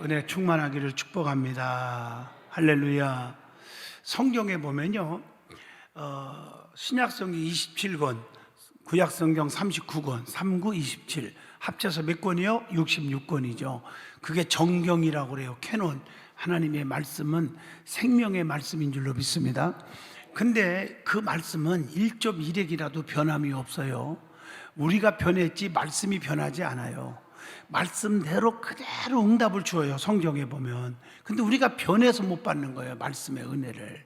은혜 충만하기를 축복합니다. 할렐루야. 성경에 보면요, 신약성경 27권, 구약성경 39권, 39, 27 합쳐서 몇 권이요? 66권이죠. 그게 정경이라고 그래요. 캐논. 하나님의 말씀은 생명의 말씀인 줄로 믿습니다. 근데 그 말씀은 1.1핵이라도 변함이 없어요. 우리가 변했지 말씀이 변하지 않아요. 말씀대로 그대로 응답을 주어요, 성경에 보면. 근데 우리가 변해서 못 받는 거예요, 말씀의 은혜를.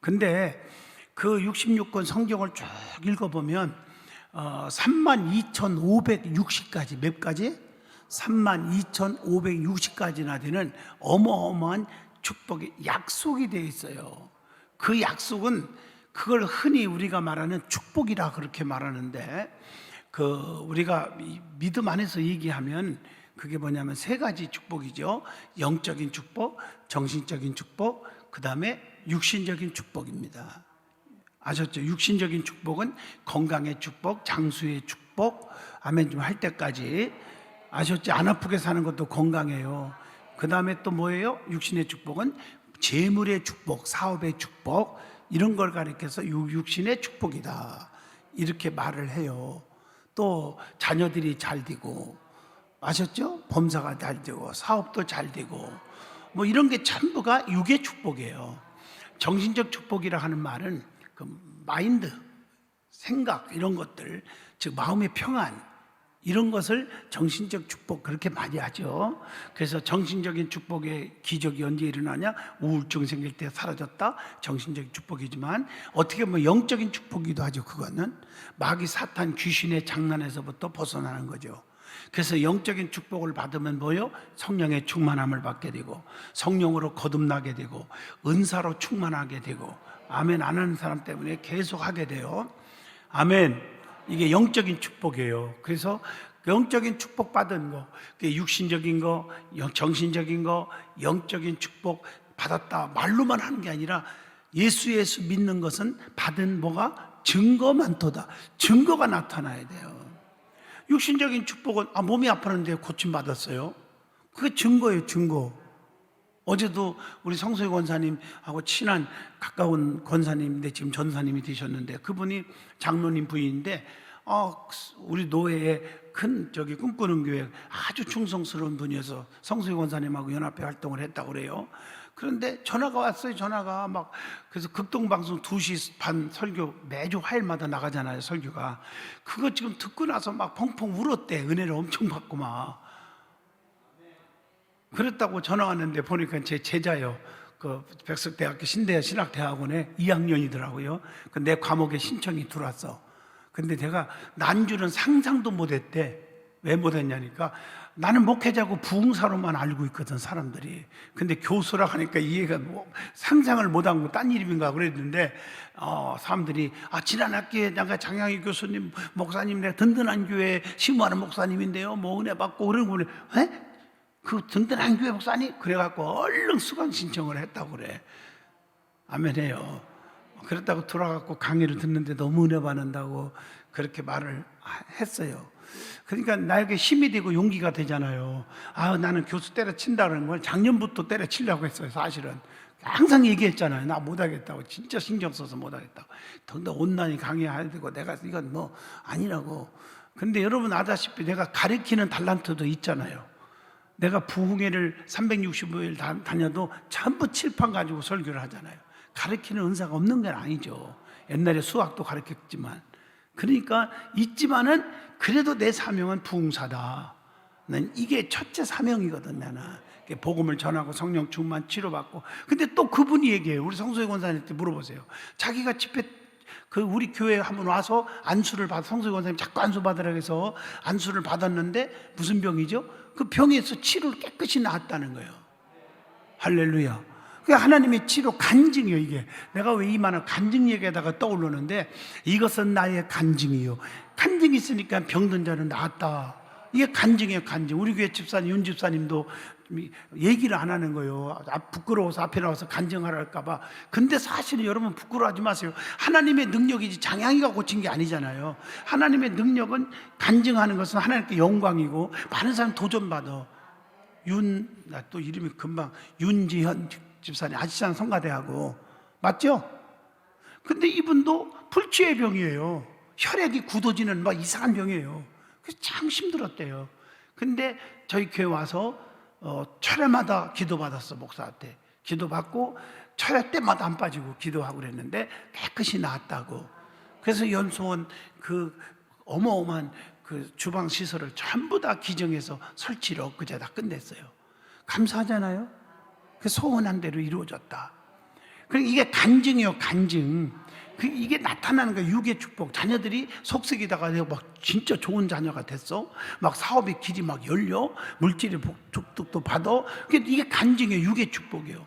근데 그 66권 성경을 쭉 읽어보면 32,560까지, 몇 가지? 32,560까지나 되는 어마어마한 축복이 약속이 되어 있어요. 그 약속은 그걸 흔히 우리가 말하는 축복이라 그렇게 말하는데, 우리가 믿음 안에서 얘기하면 그게 뭐냐면 세 가지 축복이죠. 영적인 축복, 정신적인 축복, 그 다음에 육신적인 축복입니다. 아셨죠? 육신적인 축복은 건강의 축복, 장수의 축복, 아멘 좀 할 때까지. 아셨죠? 안 아프게 사는 것도 건강해요. 그 다음에 또 뭐예요? 육신의 축복은 재물의 축복, 사업의 축복, 이런 걸 가리켜서 육신의 축복이다, 이렇게 말을 해요. 또 자녀들이 잘 되고, 아셨죠? 범사가 잘 되고, 사업도 잘 되고, 뭐 이런 게 전부가 육의 축복이에요. 정신적 축복이라 하는 말은 그 마인드, 생각, 이런 것들, 즉 마음의 평안, 이런 것을 정신적 축복, 그렇게 많이 하죠. 그래서 정신적인 축복의 기적이 언제 일어나냐? 우울증 생길 때 사라졌다, 정신적인 축복이지만 어떻게 보면 영적인 축복이기도 하죠. 그거는 마귀 사탄 귀신의 장난에서부터 벗어나는 거죠. 그래서 영적인 축복을 받으면 뭐요? 성령의 충만함을 받게 되고, 성령으로 거듭나게 되고, 은사로 충만하게 되고, 아멘 안 하는 사람 때문에 계속 하게 돼요. 아멘. 이게 영적인 축복이에요. 그래서 영적인 축복 받은 거, 육신적인 거, 정신적인 거, 영적인 축복 받았다 말로만 하는 게 아니라 예수 믿는 것은 받은 뭐가? 증거만도다. 증거가 나타나야 돼요. 육신적인 축복은 몸이 아팠는데 고침받았어요. 그게 증거예요, 증거. 어제도 우리 성소희 권사님하고 친한 가까운 권사님인데 지금 전사님이 되셨는데, 그분이 장로님 부인인데 우리 노회에 큰 꿈꾸는 교회 아주 충성스러운 분이어서 성소희 권사님하고 연합회 활동을 했다고 그래요. 그런데 전화가 왔어요. 전화가 막. 그래서 극동방송 2시 반 설교 매주 화요일마다 나가잖아요, 설교가. 그거 지금 듣고 나서 막 펑펑 울었대. 은혜를 엄청 받고 막. 그랬다고 전화 왔는데 보니까 제 제자요, 백석대학교 신대야 신학대학원에 2학년이더라고요. 내 과목에 신청이 들어왔어. 근데 제가 난주는 상상도 못했대. 왜 못했냐니까, 나는 목회자고 부흥사로만 알고 있거든, 사람들이. 근데 교수라 하니까 이해가 상상을 못한 거 딴 이름인가 그랬는데, 사람들이 지난 학기에 내가 장양희 교수님, 목사님, 내가 든든한 교회 심무하는 목사님인데요, 뭐 은혜 받고 그런 거를, 그 든든한 교회 목사님? 그래갖고 얼른 수강 신청을 했다고 그래. 아멘해요. 그랬다고 돌아가고 강의를 듣는데 너무 은혜 받는다고 그렇게 말을 했어요. 그러니까 나에게 힘이 되고 용기가 되잖아요. 나는 교수 때려친다는 걸 작년부터 때려치려고 했어요, 사실은. 항상 얘기했잖아요. 나 못하겠다고. 진짜 신경 써서 못하겠다고. 더군다나 온라인 강의해야 되고, 내가 이건 뭐 아니라고. 근데 여러분 아다시피 내가 가르치는 달란트도 있잖아요. 내가 부흥회를 365일 다녀도 전부 칠판 가지고 설교를 하잖아요. 가르치는 은사가 없는 건 아니죠. 옛날에 수학도 가르쳤지만. 그러니까 있지만은 그래도 내 사명은 부흥사다. 난 이게 첫째 사명이거든, 나는. 복음을 전하고 성령 충만 치료받고. 근데 또 그분이 얘기해요. 우리 성소희 권사님한테 물어보세요. 자기가 집회 우리 교회에 한번 와서 안수를 성소희 권사님 자꾸 안수 받으라고 해서 안수를 받았는데 무슨 병이죠? 그 병에서 치료를 깨끗이 나았다는 거예요. 할렐루야. 그게 하나님의 치료 간증이에요. 이게 내가 왜 이 많은 간증 얘기에다가 떠오르는데, 이것은 나의 간증이요. 간증이 있으니까 병든 자는 나았다. 이게 간증이에요, 간증. 우리 교회 집사님, 윤 집사님도 얘기를 안 하는 거예요. 부끄러워서 앞에 나와서 간증하라 할까봐. 근데 사실은 여러분 부끄러워하지 마세요. 하나님의 능력이지 장양이가 고친 게 아니잖아요. 하나님의 능력은, 간증하는 것은 하나님께 영광이고 많은 사람 도전받아. 나 또 이름이 금방 윤지현 집사님 아시잖아요. 성가대하고 맞죠? 근데 이분도 불치의 병이에요. 혈액이 굳어지는 막 이상한 병이에요. 그래서 참 힘들었대요. 근데 저희 교회 와서 철야마다 기도받았어. 목사한테 기도받고 철야 때마다 안 빠지고 기도하고 그랬는데 깨끗이 나았다고. 그래서 연수원 그 어마어마한 그 주방 시설을 전부 다 기정해서 설치를 엊그제 다 끝냈어요. 감사하잖아요. 그 소원한 대로 이루어졌다. 그리고 이게 간증이요, 간증. 이게 나타나는 거예요. 육의 축복. 자녀들이 속썩이다가 막 진짜 좋은 자녀가 됐어. 막 사업의 길이 막 열려. 물질의 축복도 받아. 이게 간증이에요. 육의 축복이에요.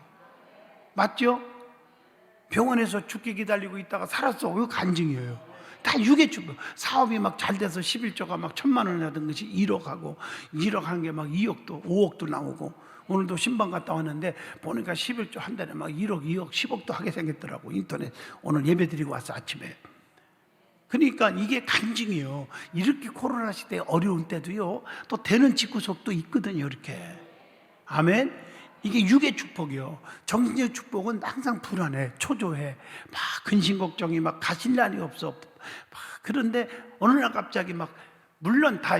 맞죠? 병원에서 죽기 기다리고 있다가 살았어. 이거 간증이에요. 다 육의 축복. 사업이 막 잘 돼서 11조가 막 1,000만 원이 하던 것이 1억 하고 1억 하는 게 막 2억도 5억도 나오고. 오늘도 신방 갔다 왔는데 보니까 11조 한 달에 막 1억, 2억, 10억도 하게 생겼더라고. 인터넷 오늘 예배 드리고 왔어 아침에. 그러니까 이게 간증이에요. 이렇게 코로나 시대에 어려운 때도요 또 되는 집구석도 있거든요. 이렇게. 아멘. 이게 육의 축복이요. 정신적 축복은 항상 불안해, 초조해, 막 근심 걱정이 막 가실 날이 없어. 그런데 어느 날 갑자기 막 물론 다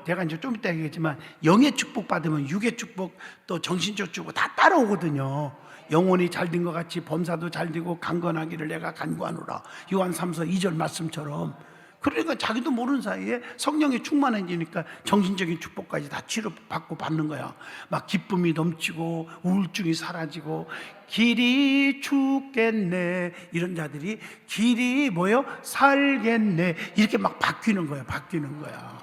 제가 이제 좀 이따 얘기했지만 영의 축복 받으면 육의 축복 또 정신적 축복 다 따라오거든요. 영혼이 잘 된 것 같이 범사도 잘 되고 강건하기를 내가 간구하노라. 요한 3서 2절 말씀처럼. 그러니까 자기도 모르는 사이에 성령이 충만해지니까 정신적인 축복까지 다 치료받고 받는 거야. 막 기쁨이 넘치고 우울증이 사라지고 길이 죽겠네 이런 자들이 길이 뭐요? 살겠네 이렇게 막 바뀌는 거야. 바뀌는 거야.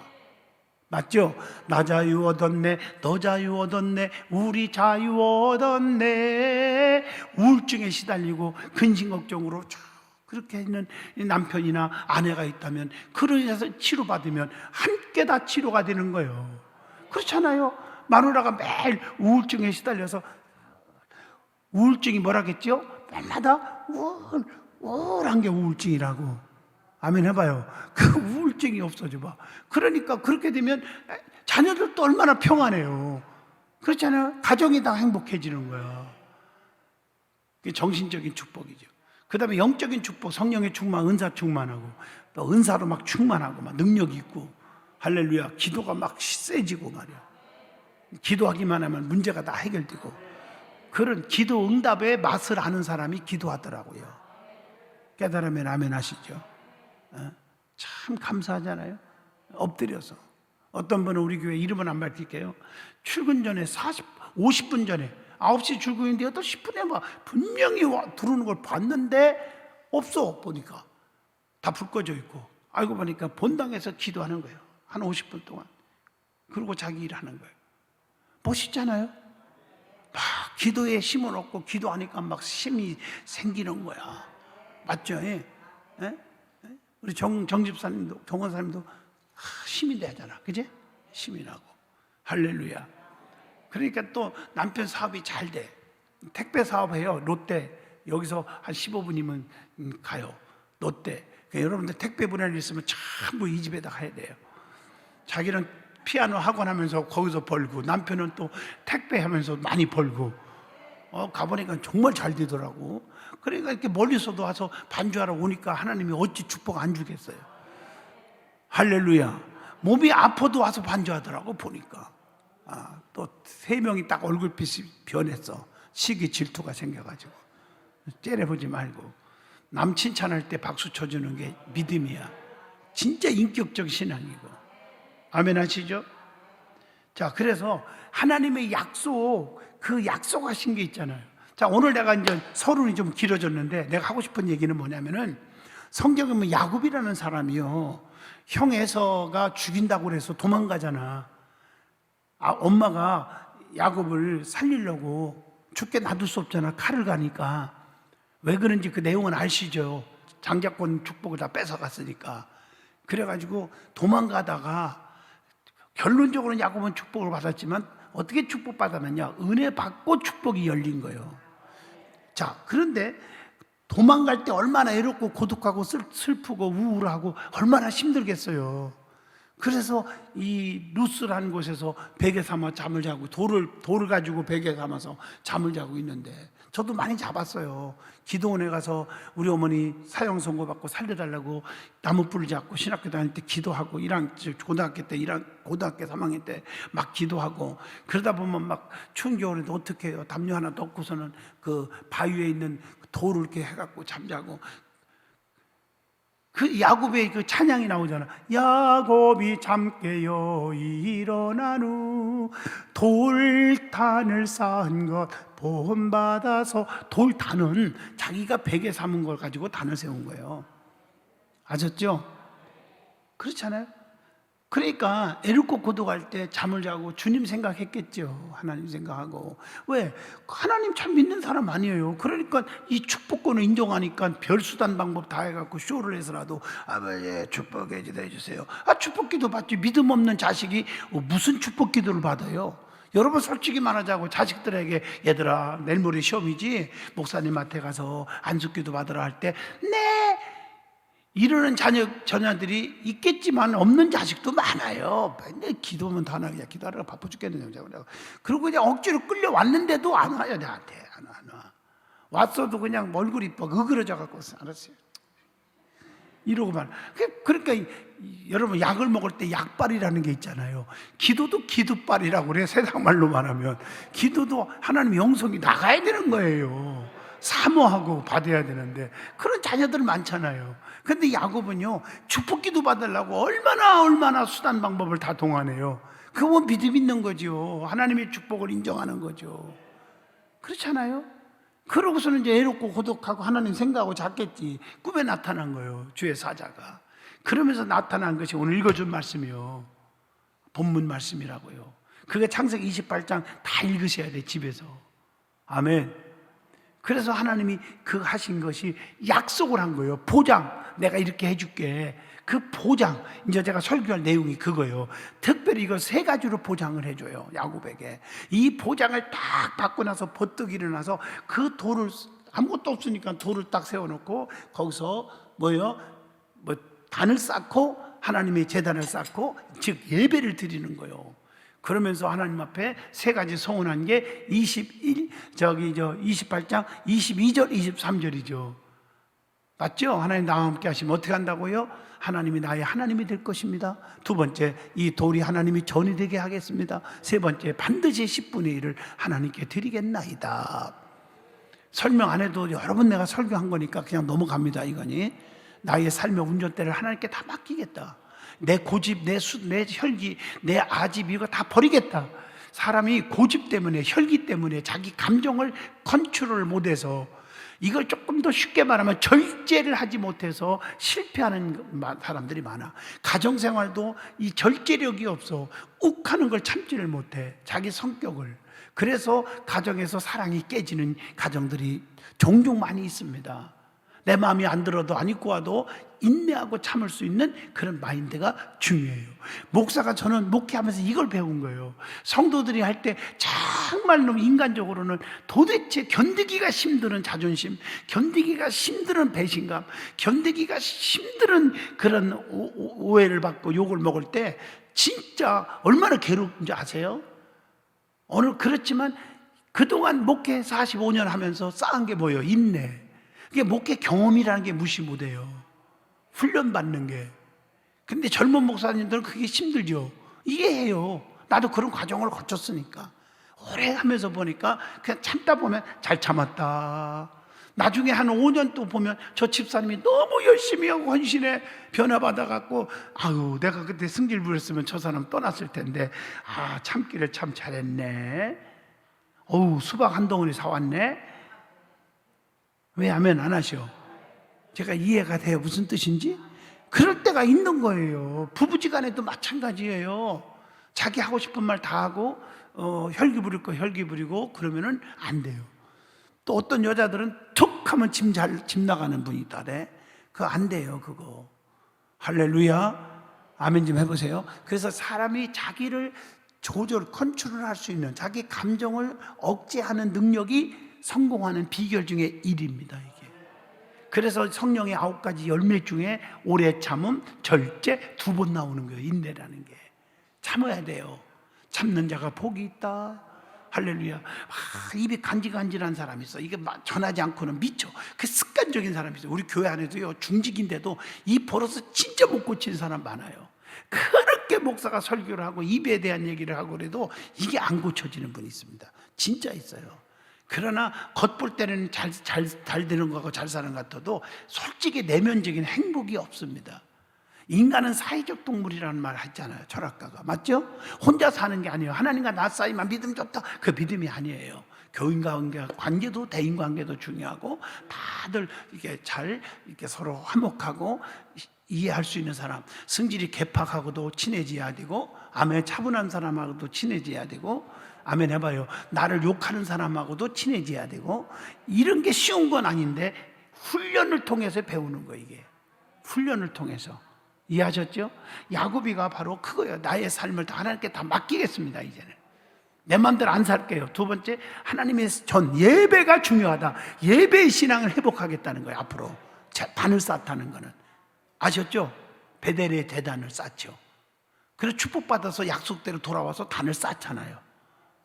맞죠? 나 자유 얻었네, 너 자유 얻었네, 우리 자유 얻었네. 우울증에 시달리고 근심 걱정으로 그렇게 있는 남편이나 아내가 있다면 그러해서 치료받으면 함께 다 치료가 되는 거예요. 그렇잖아요. 마누라가 매일 우울증에 시달려서 우울증이 뭐라겠죠? 밤마다 우울한 게 우울증이라고. 아멘 해봐요. 그 우울증이 없어져 봐. 그러니까 그렇게 되면 자녀들도 얼마나 평안해요. 그렇잖아요. 가정이 다 행복해지는 거야. 그게 정신적인 축복이죠. 그 다음에 영적인 축복, 성령의 충만, 은사 충만하고 또 은사로 막 충만하고 막 능력 있고 할렐루야. 기도가 막 세지고 말이야. 기도하기만 하면 문제가 다 해결되고 그런 기도 응답의 맛을 아는 사람이 기도하더라고요. 깨달으면 아멘 하시죠. 참 감사하잖아요. 엎드려서 어떤 분은 우리 교회 이름은 안 밝힐게요. 출근 전에 50분 전에 9시 출근인데 8시 10분에 막 분명히 들어오는 걸 봤는데 없어. 보니까 다 불 꺼져 있고 알고 보니까 본당에서 기도하는 거예요. 한 50분 동안. 그리고 자기 일하는 거예요. 멋있잖아요. 막 기도에 힘을 얻고 기도하니까 막 힘이 생기는 거야. 맞죠? 예? 예? 우리 정집사님도 정원사님도 힘이 되잖아. 그제? 힘이 나고 할렐루야. 그러니까 또 남편 사업이 잘 돼. 택배 사업해요. 롯데. 여기서 한 15분이면 가요. 롯데. 그러니까 여러분들 택배 보낼 일 있으면 전부 이 집에다 가야 돼요. 자기는 피아노 학원 하면서 거기서 벌고 남편은 또 택배 하면서 많이 벌고 가보니까 정말 잘 되더라고. 그러니까 이렇게 멀리서도 와서 반주하러 오니까 하나님이 어찌 축복 안 주겠어요. 할렐루야. 몸이 아파도 와서 반주하더라고 보니까. 또 3명이 딱 얼굴빛이 변했어. 시기 질투가 생겨가지고. 째려보지 말고 남 칭찬할 때 박수 쳐주는 게 믿음이야. 진짜 인격적 신앙이고. 아멘 하시죠? 자, 그래서 하나님의 약속, 그 약속하신 게 있잖아요. 자, 오늘 내가 이제 서론이 좀 길어졌는데 내가 하고 싶은 얘기는 뭐냐면은 성경에 보면 야곱이라는 사람이요. 형 에서가 죽인다고 그래서 도망가잖아. 엄마가 야곱을 살리려고 죽게 놔둘 수 없잖아. 칼을 가니까. 왜 그런지 그 내용은 아시죠? 장자권 축복을 다 뺏어갔으니까. 그래가지고 도망가다가 결론적으로는 야곱은 축복을 받았지만 어떻게 축복받았느냐? 은혜 받고 축복이 열린 거예요. 자, 그런데 도망갈 때 얼마나 외롭고 고독하고 슬프고 우울하고 얼마나 힘들겠어요. 그래서 이 루스라는 곳에서 베개 삼아 잠을 자고 돌을 가지고 베개 삼아서 잠을 자고 있는데 저도 많이 잡았어요. 기도원에 가서 우리 어머니 사형 선고받고 살려달라고 나무뿔을 잡고 신학교 다닐 때 기도하고 고등학교 3학년 때 막 기도하고 그러다 보면 막 추운 겨울에도 어떻게 해요? 담요 하나 덮고서는 그 바위에 있는 돌을 이렇게 해갖고 잠자고 그 야곱의 그 찬양이 나오잖아. 야곱이 잠 깨어 일어난 후 돌단을 쌓은 것 본받아서 돌단은 자기가 베개 삼은 걸 가지고 단을 세운 거예요. 아셨죠? 그렇잖아요. 그러니까 애를 꽂고 갈 때 잠을 자고 주님 생각했겠죠. 하나님 생각하고. 왜? 하나님 참 믿는 사람 아니에요. 그러니까 이 축복권을 인정하니까 별수단 방법 다 해갖고 쇼를 해서라도 아버지 축복해 주세요. 축복기도 받지. 믿음 없는 자식이 무슨 축복기도를 받아요? 여러분 솔직히 말하자고 자식들에게 얘들아 내일 모레 시험이지 목사님한테 가서 안숙기도 받으라 할 때 네 이러는 자녀들이 있겠지만 없는 자식도 많아요. 맨날 기도면 다 나게 기도하라고 바빠 죽겠는데 그리고 그냥 억지로 끌려왔는데도 안 와요. 나한테 안 와. 왔어도 그냥 얼굴이 으그러져 갖고 알았어요. 이러고 말. 그러니까 여러분 약을 먹을 때 약발이라는 게 있잖아요. 기도도 기도발이라고 그래요. 세상 말로 말하면 기도도 하나님 영성이 나가야 되는 거예요. 사모하고 받아야 되는데 그런 자녀들 많잖아요. 근데 야곱은요 축복기도 받으려고 얼마나 수단 방법을 다 동원해요. 그건 믿음 있는 거죠. 하나님의 축복을 인정하는 거죠. 그렇잖아요. 그러고서는 이제 애롭고 고독하고 하나님 생각하고 잤겠지. 꿈에 나타난 거예요. 주의 사자가. 그러면서 나타난 것이 오늘 읽어준 말씀이요. 본문 말씀이라고요. 그게 창세기 28장 다 읽으셔야 돼 집에서. 아멘. 그래서 하나님이 그 하신 것이 약속을 한 거예요. 보장. 내가 이렇게 해줄게. 그 보장. 이제 제가 설교할 내용이 그거예요. 특별히 이거 3가지로 보장을 해줘요. 야곱에게. 이 보장을 딱 받고 나서 버뜩 일어나서 그 돌을 아무것도 없으니까 돌을 딱 세워놓고 거기서 단을 쌓고 하나님의 제단을 쌓고 즉 예배를 드리는 거예요. 그러면서 하나님 앞에 3가지 서원한 게 28장 22절 23절이죠. 맞죠? 하나님 나와 함께 하시면 어떻게 한다고요? 하나님이 나의 하나님이 될 것입니다. 2번째, 이 돌이 하나님이 전이 되게 하겠습니다. 3번째, 반드시 10분의 1을 하나님께 드리겠나이다. 설명 안 해도 여러 번 내가 설교한 거니까 그냥 넘어갑니다. 이거니 나의 삶의 운전대를 하나님께 다 맡기겠다. 내 고집, 내 혈기, 내 아집 이거 다 버리겠다. 사람이 고집 때문에 혈기 때문에 자기 감정을 컨트롤 못해서 이걸 조금 더 쉽게 말하면 절제를 하지 못해서 실패하는 사람들이 많아. 가정생활도 이 절제력이 없어. 욱하는 걸 참지를 못해. 자기 성격을. 그래서 가정에서 사랑이 깨지는 가정들이 종종 많이 있습니다. 내 마음이 안 들어도 안 입고 와도 인내하고 참을 수 있는 그런 마인드가 중요해요. 목사가 저는 목회하면서 이걸 배운 거예요. 성도들이 할 때 정말로 인간적으로는 도대체 견디기가 힘든 자존심, 견디기가 힘든 배신감, 견디기가 힘든 그런 오해를 받고 욕을 먹을 때 진짜 얼마나 괴로운지 아세요? 오늘 그렇지만 그동안 목회 45년 하면서 쌓은 게 뭐예요? 인내. 그게 목회 경험이라는 게 무시 못해요. 훈련받는 게. 근데 젊은 목사님들은 그게 힘들죠. 이해해요. 나도 그런 과정을 거쳤으니까. 오래 하면서 보니까 그냥 참다 보면 잘 참았다. 나중에 한 5년 또 보면 저 집사님이 너무 열심히 하고 헌신에 변화받아갖고 아유 내가 그때 승질 부렸으면 저 사람 떠났을 텐데 참기를 참 잘했네. 어우 수박 한 덩어리 사왔네. 왜 아멘 안 하셔? 제가 이해가 돼요. 무슨 뜻인지? 그럴 때가 있는 거예요. 부부지간에도 마찬가지예요. 자기 하고 싶은 말 다 하고 혈기 부릴 거 혈기 부리고 그러면은 안 돼요. 또 어떤 여자들은 툭 하면 집 나가는 분이 있다래. 그거 안 돼요. 그거. 할렐루야. 아멘 좀 해보세요. 그래서 사람이 자기를 컨트롤할 수 있는 자기 감정을 억제하는 능력이 성공하는 비결 중에 1입니다. 이게. 그래서 성령의 9가지 열매 중에 오래 참음, 절제 2번 나오는 거예요. 인내라는 게. 참아야 돼요. 참는 자가 복이 있다. 할렐루야. 입이 간질간질한 사람이 있어. 이게 전하지 않고는 미쳐. 그 습관적인 사람이 있어. 우리 교회 안에도요, 중직인데도 이 버릇을 진짜 못 고치는 사람 많아요. 그렇게 목사가 설교를 하고 입에 대한 얘기를 하고 그래도 이게 안 고쳐지는 분이 있습니다. 진짜 있어요. 그러나 겉볼 때는 잘 되는 것 같고 잘 사는 것 같아도 솔직히 내면적인 행복이 없습니다. 인간은 사회적 동물이라는 말 했잖아요. 철학가가. 맞죠? 혼자 사는 게 아니에요. 하나님과 나 사이만 믿음 좋다. 그 믿음이 아니에요. 교인과 관계도 대인관계도 중요하고 다들 이렇게 잘 이렇게 서로 화목하고 이해할 수 있는 사람, 성질이 개팍하고도 친해져야 되고, 아멘 차분한 사람하고도 친해져야 되고, 아멘 해봐요. 나를 욕하는 사람하고도 친해져야 되고, 이런 게 쉬운 건 아닌데 훈련을 통해서 배우는 거예요. 이게 훈련을 통해서. 이해하셨죠? 야곱이가 바로 그거예요. 나의 삶을 다 하나님께 다 맡기겠습니다. 이제는 내 마음대로 안 살게요. 2번째, 하나님의 예배가 중요하다. 예배의 신앙을 회복하겠다는 거예요. 앞으로 단을 쌓다는 거는. 아셨죠? 베델의 대단을 쌓죠. 그래서 축복받아서 약속대로 돌아와서 단을 쌓잖아요.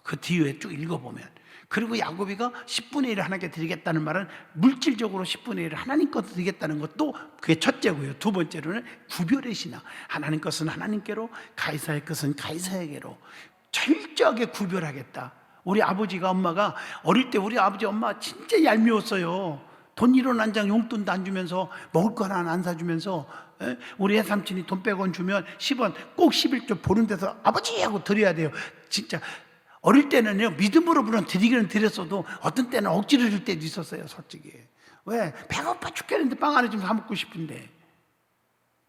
그 뒤에 쭉 읽어보면. 그리고 야곱이가 10분의 1을 하나님께 드리겠다는 말은 물질적으로 10분의 1을 하나님 것도 드리겠다는 것도 그게 첫째고요. 2번째로는 구별의 신앙. 하나님 것은 하나님께로, 가이사의 것은 가이사에게로 철저하게 구별하겠다. 우리 아버지가, 엄마가 어릴 때 우리 아버지 엄마 진짜 얄미웠어요. 돈 1원 한 장 용돈도 안 주면서, 먹을 거 하나 안 사주면서, 우리 외삼촌이 돈 100원 주면 10원 꼭 11조 보는 데서 아버지 하고 드려야 돼요. 진짜 어릴 때는요, 믿음으로 물론 드리기는 드렸어도 어떤 때는 억지로 줄 때도 있었어요. 솔직히. 왜? 배고파 죽겠는데 빵 하나 좀 사 먹고 싶은데.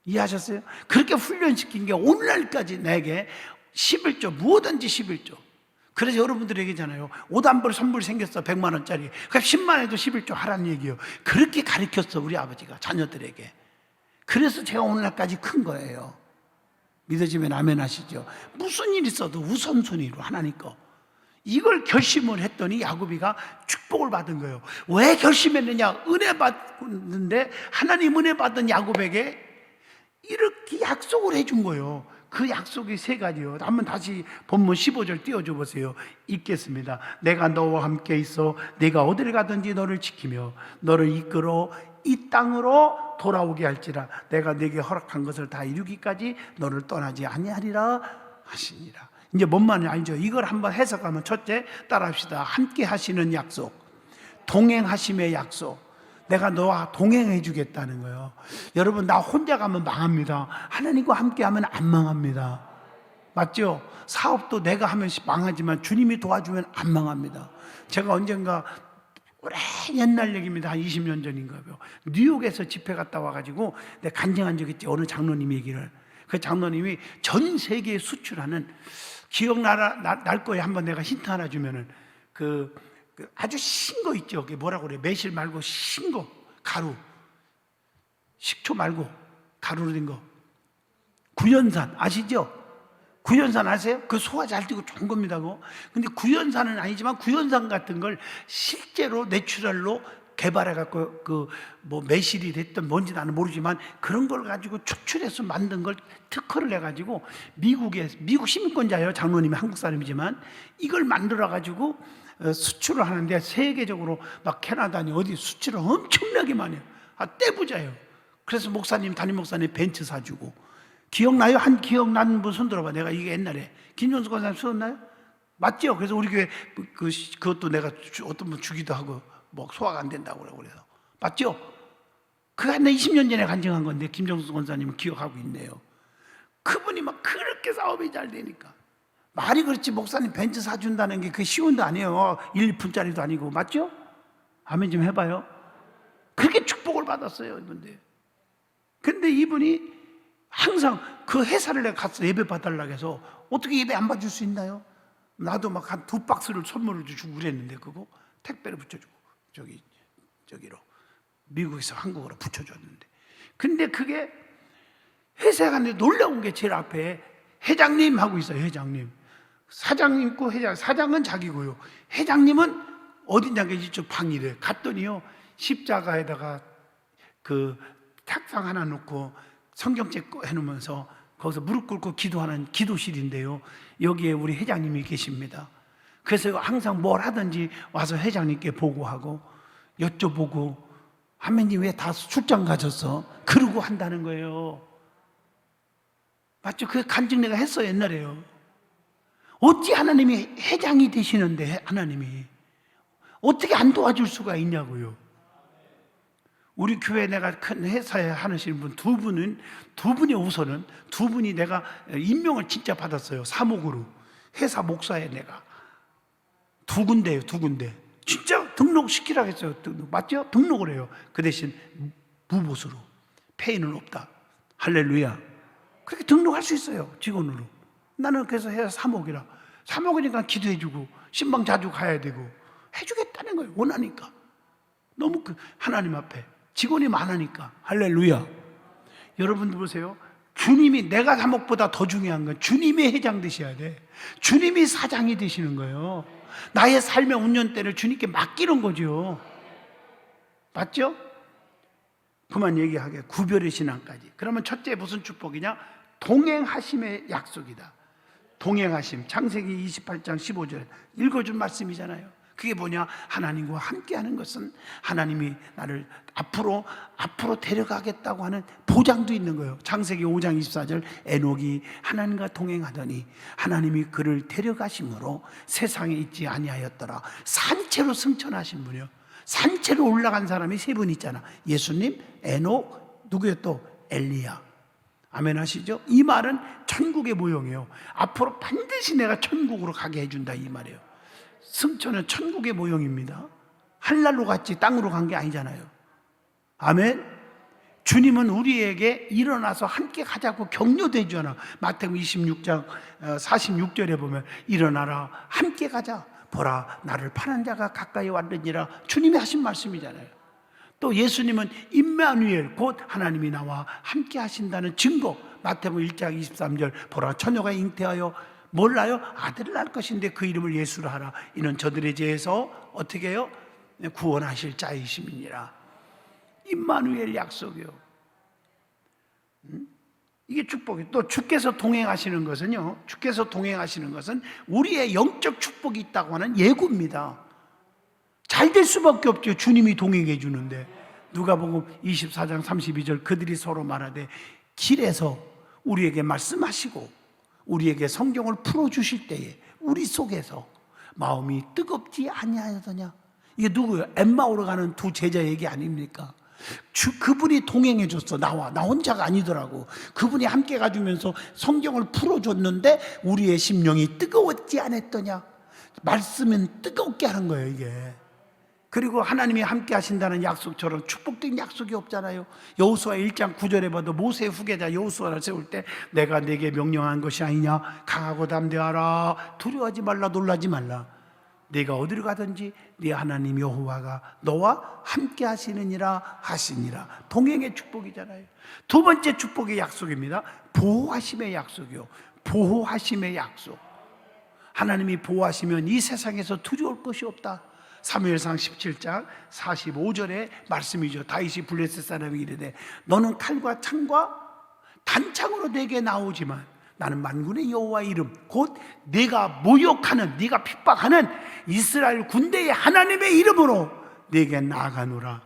이해하셨어요? 그렇게 훈련시킨 게 오늘날까지 내게 11조, 무엇든지 11조. 그래서 여러분들이 얘기잖아요. 옷 한 벌 선물 생겼어. 100만 원짜리. 그럼 10만 원에도 11조 하라는 얘기예요. 그렇게 가르쳤어, 우리 아버지가 자녀들에게. 그래서 제가 오늘날까지 큰 거예요. 믿어지면 아멘 하시죠. 무슨 일 있어도 우선순위로 하나님 거. 이걸 결심을 했더니 야곱이가 축복을 받은 거예요. 왜 결심했느냐? 은혜 받는데 하나님 은혜 받은 야곱에게 이렇게 약속을 해준 거예요. 그 약속이 3가지요. 한번 다시 본문 15절 띄워줘 보세요. 읽겠습니다. 내가 너와 함께 있어 내가 어디를 가든지 너를 지키며 너를 이끌어 이 땅으로 돌아오게 할지라. 내가 네게 허락한 것을 다 이루기까지 너를 떠나지 아니하리라 하시니라. 이제 뭔 말인지 알죠? 이걸 한번 해석하면, 첫째, 따라합시다. 함께 하시는 약속, 동행하심의 약속. 내가 너와 동행해 주겠다는 거예요. 여러분, 나 혼자 가면 망합니다. 하나님과 함께 하면 안 망합니다. 맞죠? 사업도 내가 하면 망하지만 주님이 도와주면 안 망합니다. 제가 언젠가 오래 옛날 얘기입니다. 한 20년 전인가요. 뉴욕에서 집회 갔다 와가지고 내가 간증한 적 있지. 어느 장로님 얘기를. 그 장로님이 전 세계에 수출하는, 기억날 거예요. 한번 내가 힌트 하나 주면은 그 아주 신 거 있죠. 그게 뭐라고 그래요? 매실 말고 신 거, 가루, 식초 말고 가루로 된 거. 구연산 아시죠? 구연산 아세요? 그 소화 잘 되고 좋은 겁니다. 그거. 근데 구연산은 아니지만 구연산 같은 걸 실제로 내추럴로 개발해갖고 뭐 매실이 됐든 뭔지 나는 모르지만 그런 걸 가지고 추출해서 만든 걸 특허를 해가지고 미국 시민권자예요. 장로님이 한국 사람이지만 이걸 만들어가지고 수출을 하는데 세계적으로 막 캐나다니 어디 수출을 엄청나게 많이 해요. 떼부자예요. 그래서 목사님, 담임 목사님 벤츠 사주고. 기억나요? 기억나는 분 손 들어봐. 내가 이게 옛날에 김종수 권사님 쓰었나요? 맞죠? 그래서 우리 교회 그것도 내가 어떤 분 주기도 하고 뭐 소화가 안 된다고 그래서. 맞죠? 그가 한 20년 전에 간증한 건데 김종수 권사님은 기억하고 있네요. 그분이 막 그렇게 사업이 잘 되니까. 말이 그렇지, 목사님 벤츠 사준다는 게 그게 쉬운 도 아니에요. 1, 2푼짜리도 아니고. 맞죠? 아멘 좀 해봐요. 그렇게 축복을 받았어요. 근데 이분이 항상 그 회사를 내가 가서 예배 봐달라고 해서 어떻게 예배 안 봐줄 수 있나요? 나도 막 한 2박스를 선물을 주고 그랬는데 그거 택배를 붙여주고 저기로 미국에서 한국으로 붙여줬는데, 근데 그게 회사에 갔는데 놀라운 게 제일 앞에 회장님 하고 있어요. 회장님, 사장님 있고 사장은 자기고요. 회장님은 어디냐가 이쪽 방이래. 갔더니요, 십자가에다가 그 탁상 하나 놓고 성경책 해놓으면서 거기서 무릎 꿇고 기도하는 기도실인데요. 여기에 우리 회장님이 계십니다. 그래서 항상 뭘 하든지 와서 회장님께 보고하고 여쭤보고, 하면님 왜 다 출장 가셨어? 그러고 한다는 거예요. 맞죠? 그 간증 내가 했어요, 옛날에요. 어찌 하나님이 회장이 되시는데 하나님이 어떻게 안 도와줄 수가 있냐고요. 우리 교회 내가 큰 회사에 하시는 분 두 분이 우선은 두 분이 내가 임명을 진짜 받았어요. 사목으로 회사 목사에 내가 두 군데예요. 두 군데 진짜 등록시키라고 했어요. 맞죠? 등록을 해요. 그 대신 무보수로 페이는 없다. 할렐루야. 그렇게 등록할 수 있어요. 직원으로. 나는 그래서 회사 사목이라, 사목이니까 기도해주고 신방 자주 가야 되고 해주겠다는 거예요. 원하니까. 너무 하나님 앞에 직원이 많으니까. 할렐루야. 여러분들 보세요. 주님이, 내가 사목보다 더 중요한 건 주님이 회장 되셔야 돼. 주님이 사장이 되시는 거예요. 나의 삶의 운년대를 주님께 맡기는 거죠. 맞죠? 그만 얘기하게. 구별의 신앙까지. 그러면 첫째 무슨 축복이냐? 동행하심의 약속이다. 동행하심. 창세기 28장 15절 읽어준 말씀이잖아요. 그게 뭐냐? 하나님과 함께하는 것은 하나님이 나를 앞으로 데려가겠다고 하는 보장도 있는 거예요. 창세기 5장 24절 에녹이 하나님과 동행하더니 하나님이 그를 데려가심으로 세상에 있지 아니하였더라. 산채로 승천하신 분이요. 산채로 올라간 사람이 세 분 있잖아. 예수님, 에녹, 누구요? 또 엘리야. 아멘 하시죠? 이 말은 천국의 모형이에요. 앞으로 반드시 내가 천국으로 가게 해준다, 이 말이에요. 승천은 천국의 모형입니다. 하늘로 갔지 땅으로 간 게 아니잖아요. 아멘. 주님은 우리에게 일어나서 함께 가자고 격려해 주잖아. 마태복음 26장 46절에 보면 일어나라 함께 가자. 보라 나를 파는 자가 가까이 왔느니라. 주님이 하신 말씀이잖아요. 또 예수님은 임마누엘, 곧 하나님이 나와 함께 하신다는 증거. 마태복음 1장 23절 보라 처녀가 잉태하여 몰라요? 아들을 낳을 것인데 그 이름을 예수라 하라. 이는 저들의 죄에서 어떻게 해요? 구원하실 자이심이니라. 임마누엘 약속이요. 이게 축복이에요. 또 주께서 동행하시는 것은요, 주께서 동행하시는 것은 우리의 영적 축복이 있다고 하는 예고입니다. 잘 될 수밖에 없죠. 주님이 동행해 주는데. 누가복음 24장 32절 그들이 서로 말하되 길에서 우리에게 말씀하시고 우리에게 성경을 풀어주실 때에 우리 속에서 마음이 뜨겁지 아니하더냐. 이게 누구예요? 엠마오로 가는 두 제자 얘기 아닙니까? 그분이 동행해 줬어. 나 혼자가 아니더라고. 그분이 함께 가주면서 성경을 풀어줬는데 우리의 심령이 뜨거웠지 않았더냐. 말씀은 뜨겁게 하는 거예요, 이게. 그리고 하나님이 함께 하신다는 약속처럼 축복된 약속이 없잖아요. 여호수아 1장 9절에 봐도 모세의 후계자 여호수아를 세울 때 내가 네게 명령한 것이 아니냐. 강하고 담대하라. 두려워하지 말라. 놀라지 말라. 네가 어디를 가든지 네 하나님 여호와가 너와 함께 하시느니라 하시니라. 동행의 축복이잖아요. 두 번째 축복의 약속입니다. 보호하심의 약속이요. 보호하심의 약속. 하나님이 보호하시면 이 세상에서 두려울 것이 없다. 사무엘상 17장 45절의 말씀이죠. 다윗이 블레셋 사람이 이르되 너는 칼과 창과 단창으로 내게 나오지만 나는 만군의 여호와의 이름 곧 네가 모욕하는, 네가 핍박하는 이스라엘 군대의 하나님의 이름으로 네게 나아가노라.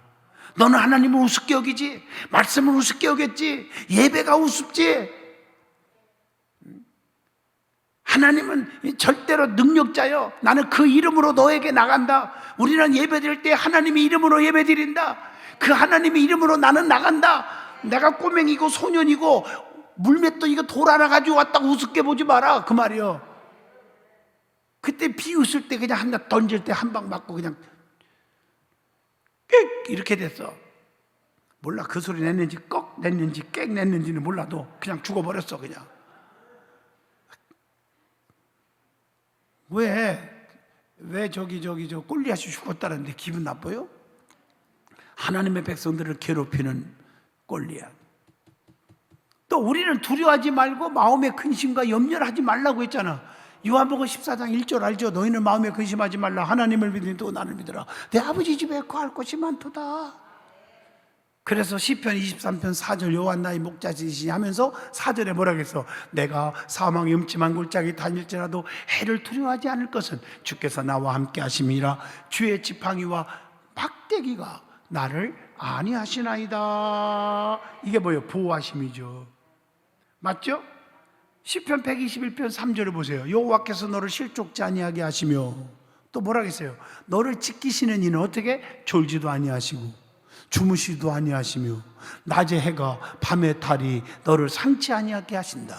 너는 하나님을 우습게 여기지, 말씀을 우습게 여겼지, 예배가 우습지. 하나님은 절대로 능력자요. 나는 그 이름으로 너에게 나간다. 우리는 예배드릴 때 하나님의 이름으로 예배드린다. 그 하나님의 이름으로 나는 나간다. 내가 꼬맹이고 소년이고 물맷도 이거 돌 하나 가지고 왔다고 우습게 보지 마라, 그 말이요. 그때 비웃을 때 그냥 하나 던질 때 한 방 맞고 그냥 꽥 이렇게 됐어. 몰라, 그 소리 냈는지 꺽 냈는지 꽥 냈는지는 몰라도 그냥 죽어버렸어. 그냥. 왜 저기 저 골리앗이 죽었다는데 기분 나빠요? 하나님의 백성들을 괴롭히는 골리앗. 또 우리는 두려워하지 말고 마음의 근심과 염려를 하지 말라고 했잖아. 요한복음 14장 1절 알죠? 너희는 마음에 근심하지 말라. 하나님을 믿으니 또 나를 믿으라. 내 아버지 집에 거할 곳이 많도다. 그래서 시편 23편 4절 여호와 나의 목자시니 하면서 4절에 뭐라 그랬어? 내가 사망의 음침한 골짜기 다닐지라도 해를 두려워하지 않을 것은 주께서 나와 함께 하심이라. 주의 지팡이와 막대기가 나를 안위하시나이다. 이게 뭐예요? 보호하심이죠. 맞죠? 시편 121편 3절을 보세요. 여호와께서 너를 실족지 아니하게 하시며, 또 뭐라 그랬어요? 너를 지키시는 이는 어떻게? 졸지도 아니하시고 주무시도 아니하시며 낮에 해가 밤에 달이 너를 상치 아니하게 하신다.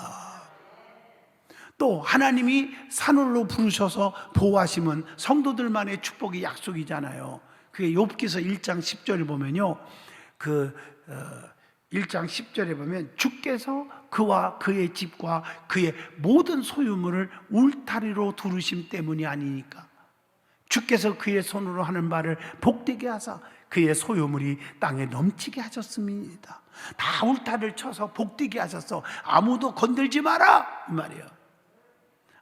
또 하나님이 산울로 부르셔서 보호하시면 성도들만의 축복이 약속이잖아요. 그게 욥기서 1장 10절을 보면요, 1장 10절에 보면 주께서 그와 그의 집과 그의 모든 소유물을 울타리로 두르심 때문이 아니니까 주께서 그의 손으로 하는 바를 복되게 하사 그의 소유물이 땅에 넘치게 하셨습니다. 다 울타리를 쳐서 복되게 하셨어. 아무도 건들지 마라 이 말이에요.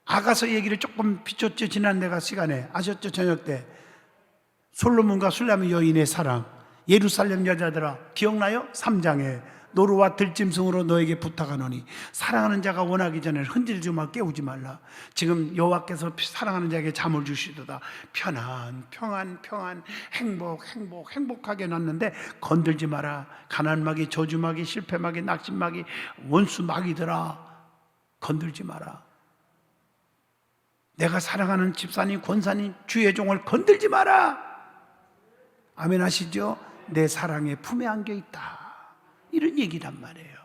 아가서 얘기를 조금 비췄죠. 지난 내가 시간에 아셨죠? 저녁 때 솔로몬과 술람 여인의 사랑, 예루살렘 여자들아 기억나요? 3장에 노루와 들짐승으로 너에게 부탁하노니 사랑하는 자가 원하기 전에 흔들지 마, 깨우지 말라. 지금 여호와께서 사랑하는 자에게 잠을 주시도다. 평안 행복하게 놨는데 건들지 마라. 가난마귀, 저주마귀, 실패마귀, 낙심마귀, 원수마귀들아 건들지 마라. 내가 사랑하는 집사님, 권사님, 주의 종을 건들지 마라. 아멘 하시죠? 내 사랑의 품에 안겨 있다, 이런 얘기란 말이에요.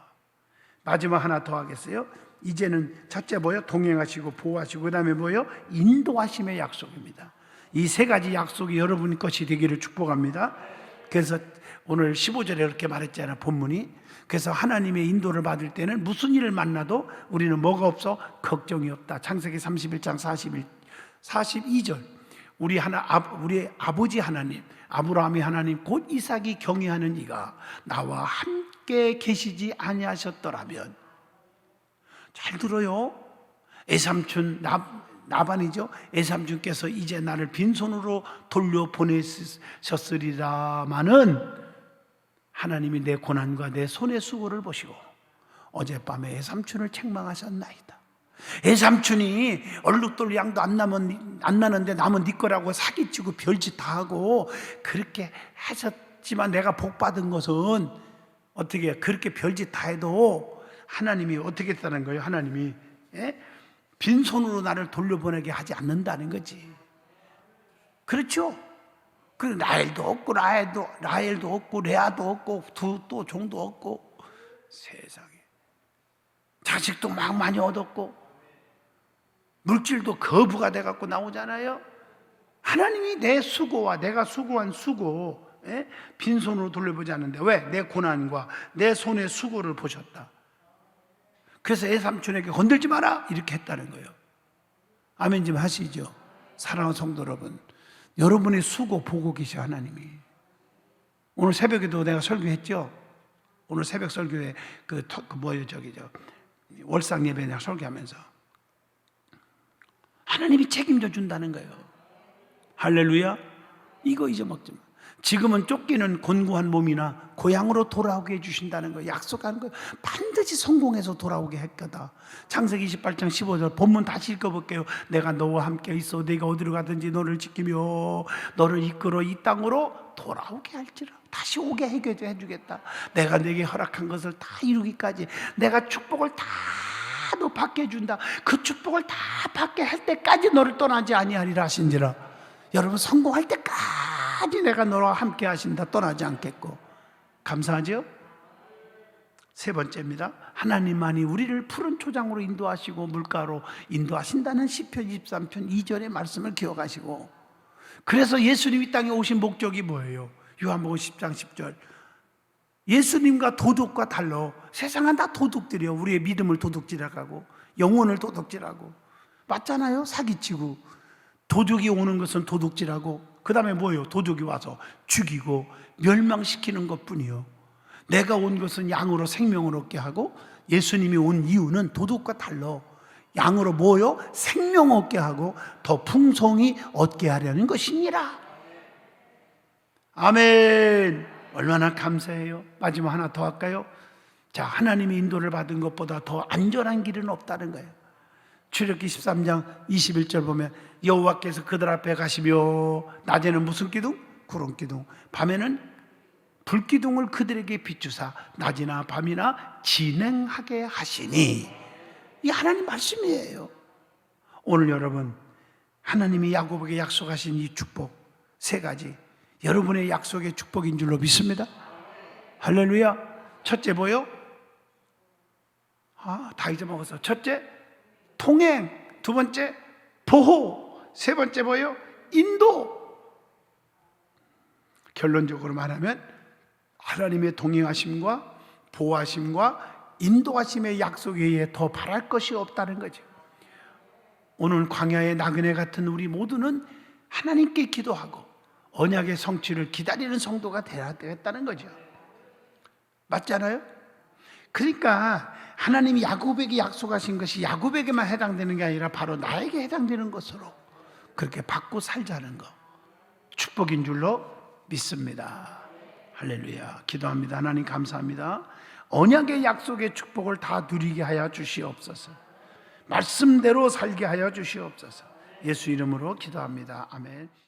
마지막 하나 더 하겠어요. 이제는 첫째 뭐요? 동행하시고 보호하시고, 그 다음에 뭐요? 인도하심의 약속입니다. 이 세 가지 약속이 여러분 것이 되기를 축복합니다. 그래서 오늘 15절에 이렇게 말했잖아요, 본문이. 그래서 하나님의 인도를 받을 때는 무슨 일을 만나도 우리는 뭐가 없어? 걱정이 없다. 창세기 31장 42절. 우리의 아버지 하나님, 아브라함의 하나님 곧 이삭이 경외하는 이가 나와 함께 계시지 아니하셨더라면. 잘 들어요. 애삼촌 나반이죠. 애삼촌께서 이제 나를 빈손으로 돌려보내셨으리라마는 하나님이 내 고난과 내 손의 수고를 보시고 어젯밤에 애삼촌을 책망하셨나이다. 애삼촌이 얼룩돌 양도 안 나는데 남은 네 거라고 사기치고 별짓 다 하고 그렇게 하셨지만, 내가 복 받은 것은 어떻게 그렇게 별짓 다 해도 하나님이 어떻게 했다는 거예요? 하나님이 빈손으로 나를 돌려보내게 하지 않는다는 거지. 그렇죠? 그 라헬도 없고 라헬도 없고 레아도 없고 또 종도 없고 세상에 자식도 막 많이 얻었고 물질도 거부가 돼갖고 나오잖아요. 하나님이 내 수고와 내가 수고한 수고 빈손으로 돌려보지 않는데 왜? 내 고난과 내 손의 수고를 보셨다. 그래서 애삼촌에게 건들지 마라 이렇게 했다는 거예요. 아멘 좀 하시죠. 사랑하는 성도 여러분, 여러분의 수고 보고 계셔 하나님이. 오늘 새벽에도 내가 설교했죠. 오늘 새벽 설교에 월상 예배 내가 설교하면서 하나님이 책임져 준다는 거예요. 할렐루야. 이거 잊어먹지 마. 지금은 쫓기는 곤고한 몸이나 고향으로 돌아오게 해주신다는 거예요. 약속하는 거예요. 반드시 성공해서 돌아오게 할 거다. 창세기 28장 15절 본문 다시 읽어볼게요. 내가 너와 함께 있어 네가 어디로 가든지 너를 지키며 너를 이끌어 이 땅으로 돌아오게 할지라. 다시 오게 해주겠다. 내가 네게 허락한 것을 다 이루기까지 내가 축복을 다 너 받게 해준다. 그 축복을 다 받게 할 때까지 너를 떠나지 아니하리라 하신지라. 여러분 성공할 때까지 내가 너와 함께 하신다. 떠나지 않겠고. 감사하죠? 세 번째입니다. 하나님만이 우리를 푸른 초장으로 인도하시고 물가로 인도하신다는 시편 23편 2절의 말씀을 기억하시고, 그래서 예수님이 이 땅에 오신 목적이 뭐예요? 요한복음 10장 10절. 예수님과 도둑과 달러 세상은 다 도둑들이요. 우리의 믿음을 도둑질하고 영혼을 도둑질하고 맞잖아요. 사기치고. 도둑이 오는 것은 도둑질하고 그 다음에 뭐예요? 도둑이 와서 죽이고 멸망시키는 것뿐이요. 내가 온 것은 양으로 생명을 얻게 하고, 예수님이 온 이유는 도둑과 달러 양으로 뭐요? 생명 얻게 하고 더 풍성히 얻게 하려는 것이니라. 아멘. 얼마나 감사해요. 마지막 하나 더 할까요? 자, 하나님의 인도를 받은 것보다 더 안전한 길은 없다는 거예요. 출애굽기 13장 21절 보면 여호와께서 그들 앞에 가시며 낮에는 무슨 기둥? 구름 기둥, 밤에는 불기둥을 그들에게 비추사 낮이나 밤이나 진행하게 하시니. 이 하나님 말씀이에요. 오늘 여러분, 하나님이 야곱에게 약속하신 이 축복 세 가지, 여러분의 약속의 축복인 줄로 믿습니다. 할렐루야. 첫째 뭐요? 다 잊어먹었어. 첫째 통행, 두 번째 보호, 세 번째 뭐요? 인도. 결론적으로 말하면 하나님의 동행하심과 보호하심과 인도하심의 약속에 의해 더 바랄 것이 없다는 거죠. 오늘 광야의 나그네 같은 우리 모두는 하나님께 기도하고 언약의 성취를 기다리는 성도가 되어야 되겠다는 거죠. 맞잖아요? 그러니까 하나님이 야곱에게 약속하신 것이 야곱에게만 해당되는 게 아니라 바로 나에게 해당되는 것으로 그렇게 받고 살자는 거, 축복인 줄로 믿습니다. 할렐루야. 기도합니다. 하나님 감사합니다. 언약의 약속의 축복을 다 누리게 하여 주시옵소서. 말씀대로 살게 하여 주시옵소서. 예수 이름으로 기도합니다. 아멘.